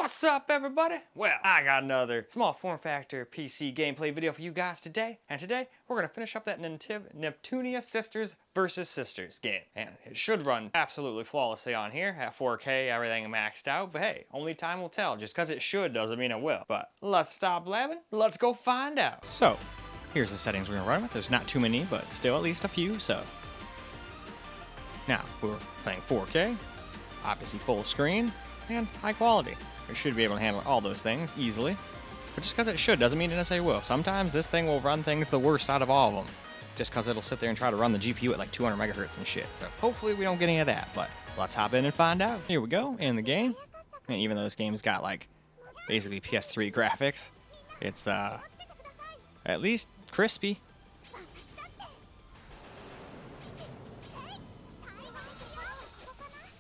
What's up, everybody? Well, I got another small form factor PC gameplay video for you guys today. And today, we're gonna finish up that Neptunia Sisters Vs Sisters game. And it should run absolutely flawlessly on here at 4K, everything maxed out. But hey, only time will tell. Just because it should doesn't mean it will. But let's stop blabbing. Let's go find out. So, here's the settings we're gonna run with. There's not too many, but still at least a few, so. Now, we're playing 4K, obviously full screen, and high quality. We should be able to handle all those things easily. But just because it should doesn't mean it necessarily will. Sometimes this thing will run things the worst out of all of them. Just because it'll sit there and try to run the GPU at like 200 megahertz and shit. So hopefully we don't get any of that. But let's hop in and find out. Here we go, in the game. And even though this game's got like basically PS3 graphics, it's at least crispy.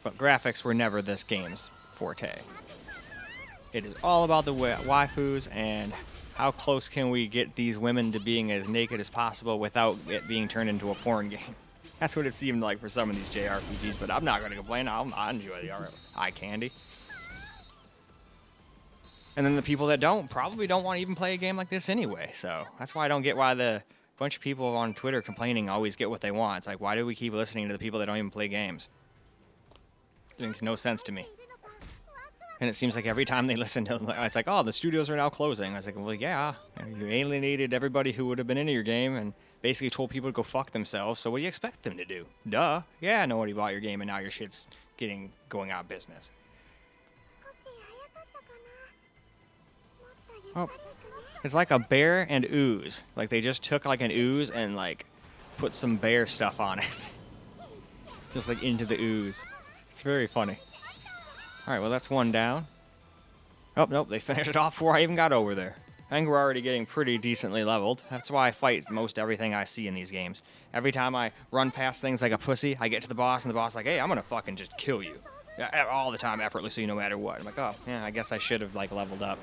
But graphics were never this game's forte. It is all about the waifus and how close can we get these women to being as naked as possible without it being turned into a porn game. That's what it seemed like for some of these JRPGs, but I'm not going to complain. I enjoy the eye candy. And then the people that probably don't want to even play a game like this anyway, so that's why I don't get why the bunch of people on Twitter complaining always get what they want. It's like, why do we keep listening to the people that don't even play games? It makes no sense to me. And it seems like every time they listen to them, it's like, oh, the studios are now closing. I was like, well, yeah, you alienated everybody who would have been into your game and basically told people to go fuck themselves. So what do you expect them to do? Duh. Yeah, nobody bought your game and now your shit's going out of business. Oh, it's like a bear and ooze. Like they just took like an ooze and like put some bear stuff on it. Just like into the ooze. It's very funny. Alright, well that's one down. Oh, nope, they finished it off before I even got over there. I think we're already getting pretty decently leveled. That's why I fight most everything I see in these games. Every time I run past things like a pussy, I get to the boss and the boss is like, hey, I'm gonna fucking just kill you. All the time, effortlessly, no matter what. I'm like, oh, yeah, I guess I should have like leveled up.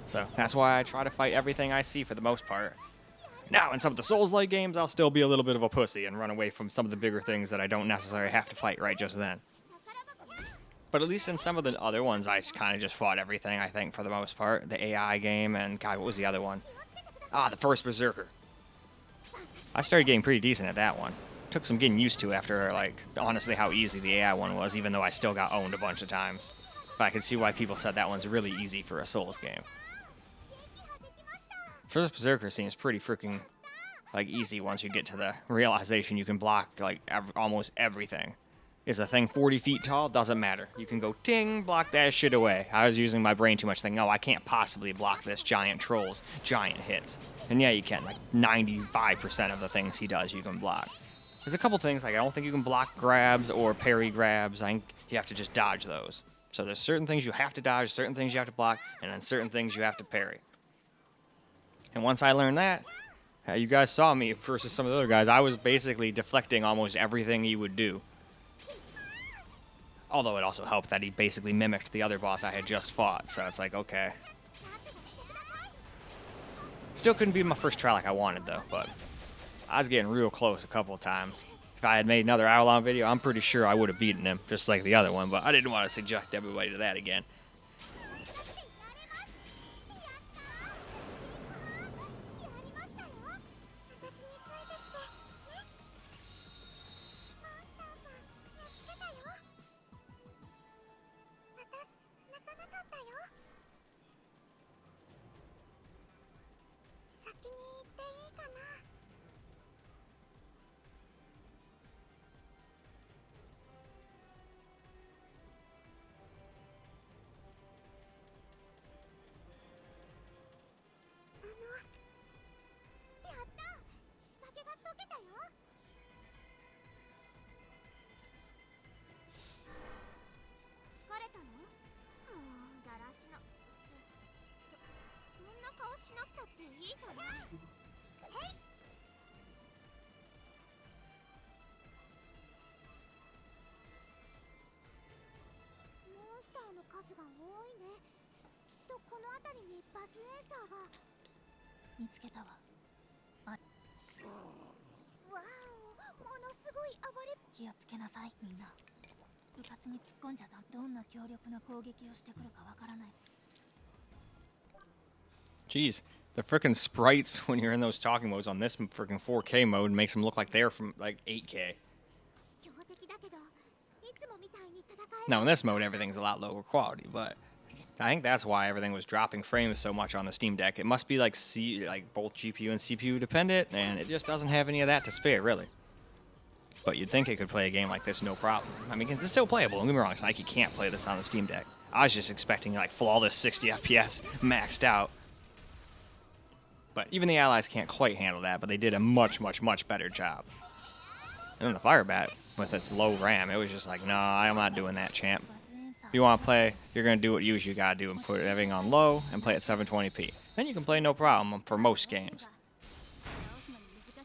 So that's why I try to fight everything I see for the most part. Now, in some of the Souls-like games, I'll still be a little bit of a pussy and run away from some of the bigger things that I don't necessarily have to fight right just then. But at least in some of the other ones, I kind of just fought everything, I think, for the most part. The AI game and, God, what was the other one? Ah, the first Berserker. I started getting pretty decent at that one. Took some getting used to after, like, honestly how easy the AI one was, even though I still got owned a bunch of times. But I can see why people said that one's really easy for a Souls game. First Berserker seems pretty freaking, like, easy once you get to the realization you can block, like, almost everything. Is the thing 40 feet tall? Doesn't matter. You can go ting, block that shit away. I was using my brain too much, thinking, oh, I can't possibly block this giant troll's giant hits. And yeah, you can. Like 95% of the things he does, you can block. There's a couple things, like I don't think you can block grabs or parry grabs. I think you have to just dodge those. So there's certain things you have to dodge, certain things you have to block, and then certain things you have to parry. And once I learned that, you guys saw me versus some of the other guys, I was basically deflecting almost everything he would do. Although it also helped that he basically mimicked the other boss I had just fought, so it's like, okay. Still couldn't beat my first try like I wanted, though, but I was getting real close a couple of times. If I had made another hour-long video, I'm pretty sure I would have beaten him, just like the other one, but I didn't want to subject everybody to that again. Jeez, the frickin' sprites when you're in those talking modes on this frickin' 4K mode makes them look like they're from like 8K. Now in this mode, everything's a lot lower quality, but I think that's why everything was dropping frames so much on the Steam Deck. It must be like both GPU and CPU dependent, and it just doesn't have any of that to spare, really. But you'd think it could play a game like this no problem. I mean, it's still playable. Don't get me wrong. It's not like you can't play this on the Steam Deck. I was just expecting like flawless 60 FPS maxed out. But even the Allies can't quite handle that, but they did a much, much, much better job. And then the Firebat, with its low RAM, it was just like, nah, I'm not doing that, champ. If you want to play, you're going to do what you usually got to do and put everything on low and play at 720p. Then you can play no problem for most games.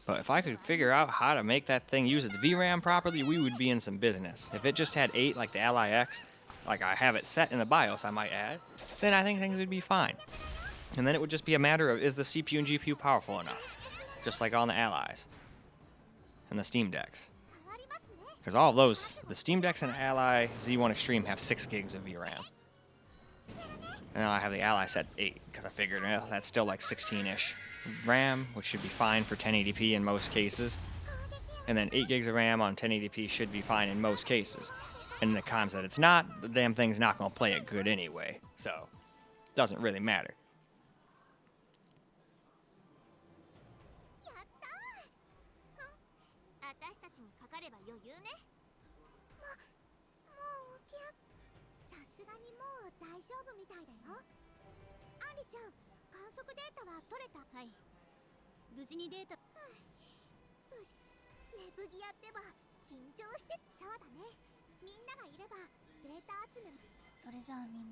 But if I could figure out how to make that thing use its VRAM properly, we would be in some business. If it just had 8 like the LIAX, like I have it set in the BIOS, I might add, then I think things would be fine. And then it would just be a matter of, is the CPU and GPU powerful enough? Just like on the Allies and the Steam Decks. Because all of those, the Steam Decks and Ally Z1 Extreme have 6 gigs of VRAM. And then I have the Ally set 8, because I figured that's still like 16-ish RAM, which should be fine for 1080p in most cases. And then 8 gigs of RAM on 1080p should be fine in most cases. And in the times that it's not, the damn thing's not going to play it good anyway. So, it doesn't really matter.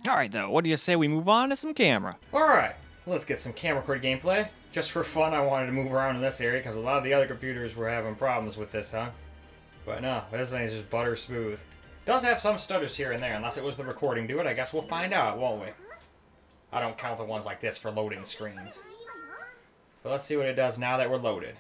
Alright though, what do you say we move on to some camera? Alright, let's get some camera cord gameplay. Just for fun, I wanted to move around in this area because a lot of the other computers were having problems with this, huh? But no, this thing is just butter smooth. Does have some stutters here and there, unless it was the recording do it. I guess we'll find out, won't we? I don't count the ones like this for loading screens. But let's see what it does now that we're loaded.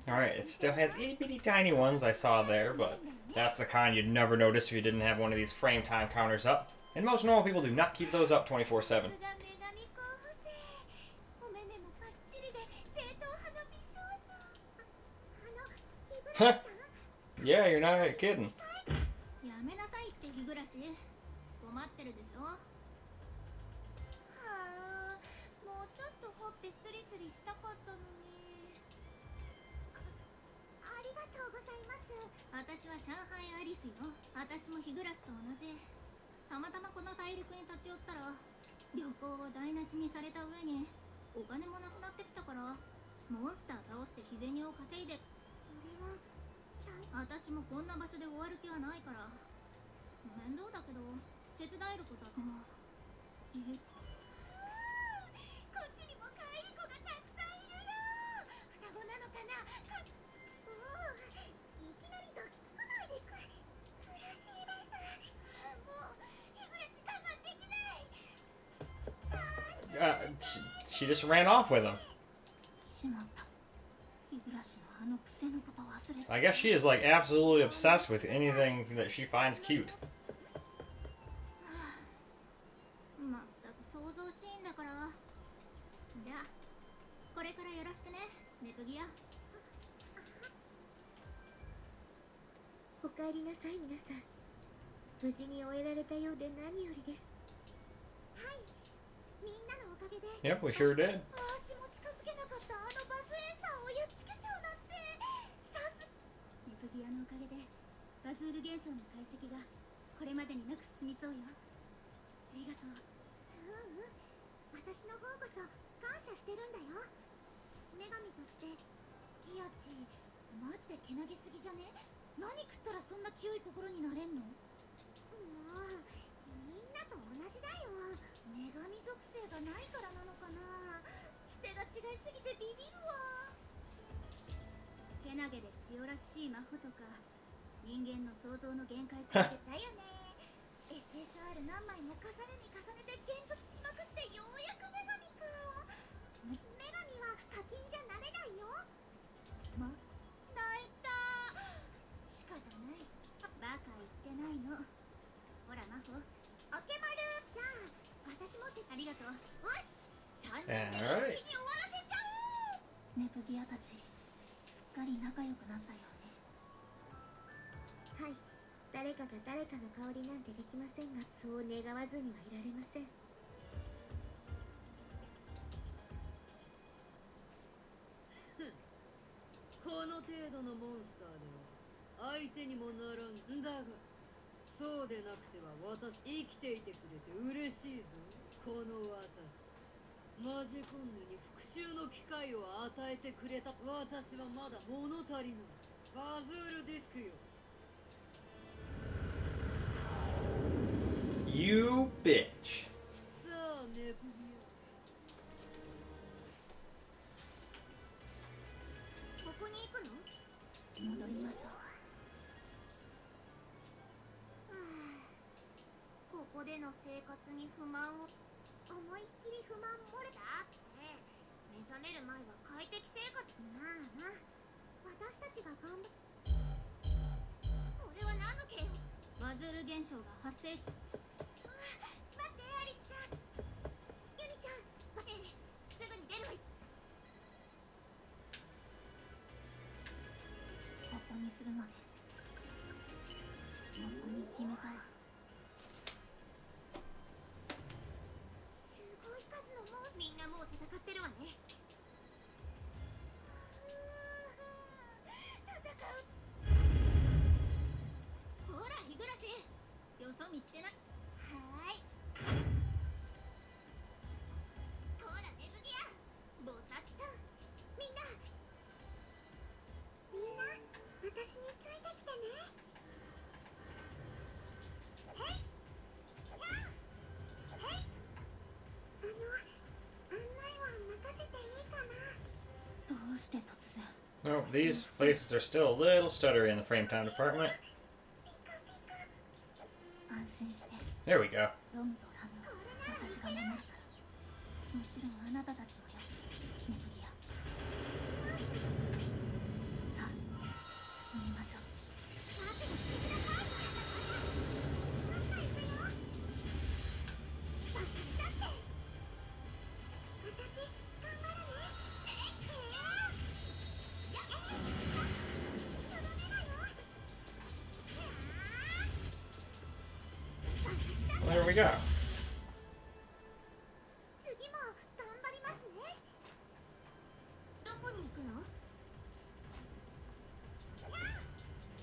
Alright, it still has itty bitty tiny ones I saw there, but that's the kind you'd never notice if you didn't have one of these frame time counters up. And most normal people do not keep those up 24/7. Huh? Yeah, you're not kidding. She just ran off with him. I guess she is like absolutely obsessed with anything that she finds cute. Yep, we sure did. いすぎてビビるわ。けなげで塩らしい魔法とか人間の想像の限界超えてたよね。SSR 何枚も重ねに重ねて現突しまくってようやく女神か。女神は課金じゃなれないよ。泣いた。仕方ない。バカ言ってないの。ほら魔法オケマル。じゃあ私もってありがとう。よし3人で一気に終わらせちゃおう。ネプギアたちすっかり仲良くなったよね。はい、誰かが誰かの香りなんてできませんが、そう願わずにはいられません。この程度のモンスターでは相手にもならんだが、そうでなくては私生きていてくれて嬉しいぞ。この私マジコンヌに復讐の機会を与えてくれた。私はまだ物足りない。バズールディスクよ。You bitch. さあネプギここに行くの？戻りましょう。ここでの生活に不満を思いっきり不満漏れたって目覚める前は快適生活。まあまあ私たちが頑張っ。これは何の件？バズール現象が発生し。待ってアリスちゃん、ユミちゃん待って、すぐに出るわ。ここにするのね。ここに決めたわ。すごい数のもうみんなもう戦ってるわね。戦う。ほら日暮らし、よそ見してな。はーい。ほらネブギアボサッと。みんな私についてきてね。へいやあ、へい。案内は任せていいかな。どうして突然。Oh, these places are still a little stuttery in the frame time department. 安心して。 There we go. ロムとラムを私が守るから。もちろんあなたたちもよ、ネプギア。さあ進みましょう。There we go. 次も頑張りますね。どこに行くの？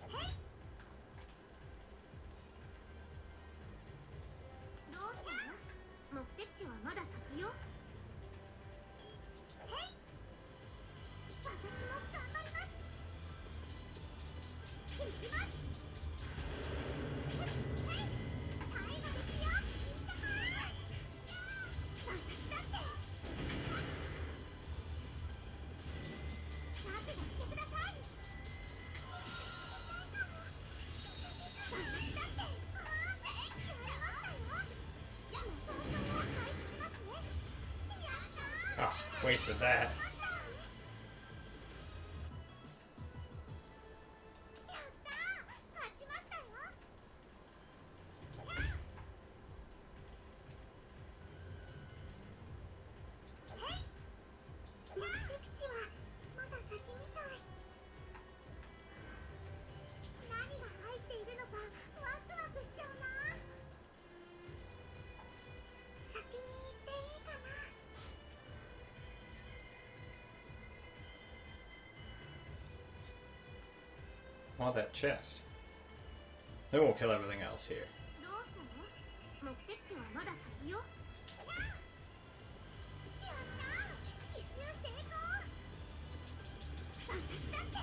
へい。どうしたの？目的地はまだ先よ。へい。私も頑張ります。行きます。へい。最後ですよ。いったかー。私だって。覚悟してください。私だって。やりましたよ。やっと開始しますね。やったー。 Oh, wasted that. やったー。勝ちましたよ。目的地はまだ先みたい。何が入っているのかワクワクしちゃうな。先に行っていいかな。Want that chest. Then we'll kill everything else here. どうしたの？目的地はまだ先よ。やったー。一周成功。私だって。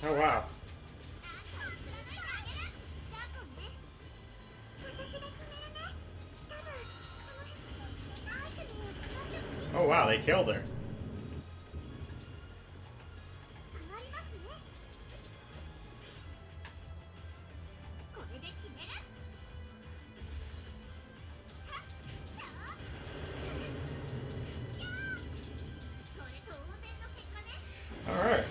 Oh wow. Oh wow, they killed her. Alright.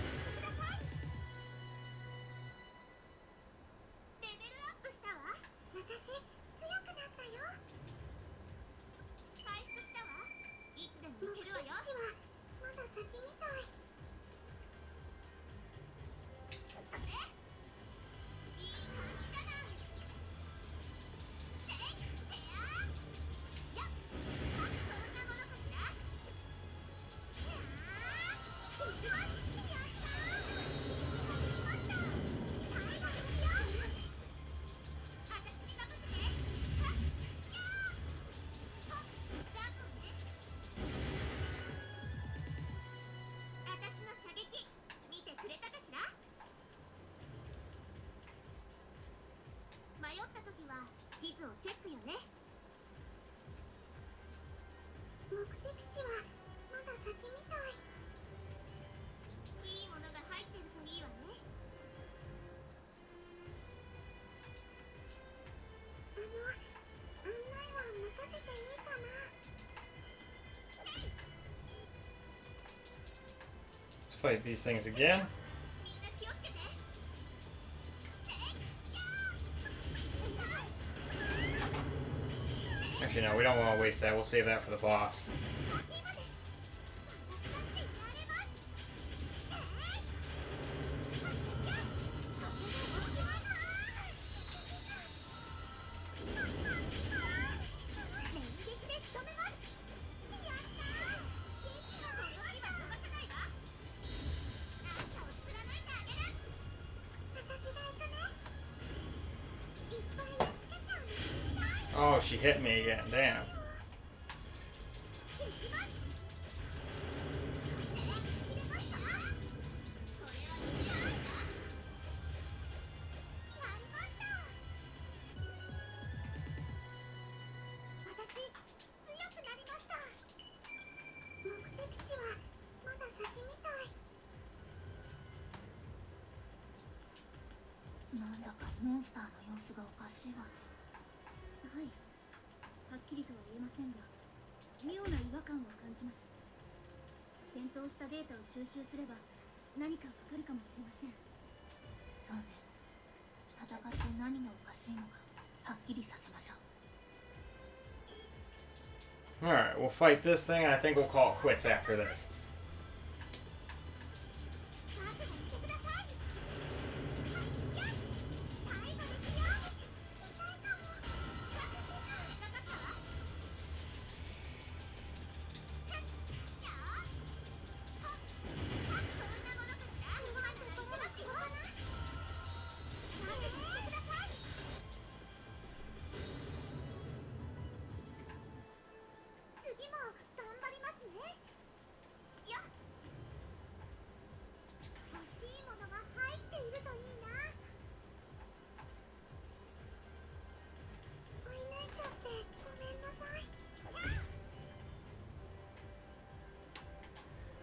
Let's fight these things again. Actually, no, we don't want to waste that. We'll save that for the boss. Oh, she hit me again. Damn. Alright, we'll fight this thing and I think we'll call it quits after this.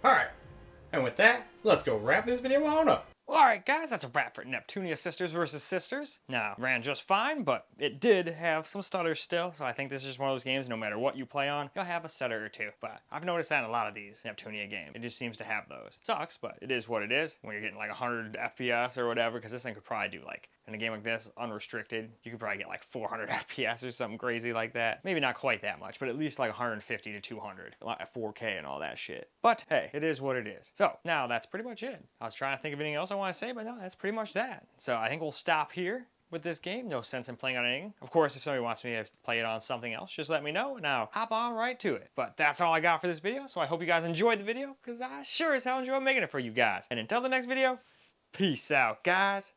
Alright, and with that, let's go wrap this video on up. Alright guys, that's a wrap for Neptunia Sisters Vs Sisters. Now, ran just fine, but it did have some stutters still, so I think this is just one of those games, no matter what you play on, you'll have a stutter or two. But I've noticed that in a lot of these Neptunia games. It just seems to have those. Sucks, but it is what it is when you're getting like 100 FPS or whatever, because this thing could probably do like, in a game like this, unrestricted, you could probably get like 400 FPS or something crazy like that. Maybe not quite that much, but at least like 150 to 200 at 4K and all that shit. But hey, it is what it is. So now that's pretty much it. I was trying to think of anything else I want to say, but no, that's pretty much that. So I think we'll stop here with this game. No sense in playing on anything. Of course, if somebody wants me to play it on something else, just let me know and I'll hop on right to it. But that's all I got for this video. So I hope you guys enjoyed the video, because I sure as hell enjoyed making it for you guys. And until the next video, peace out, guys.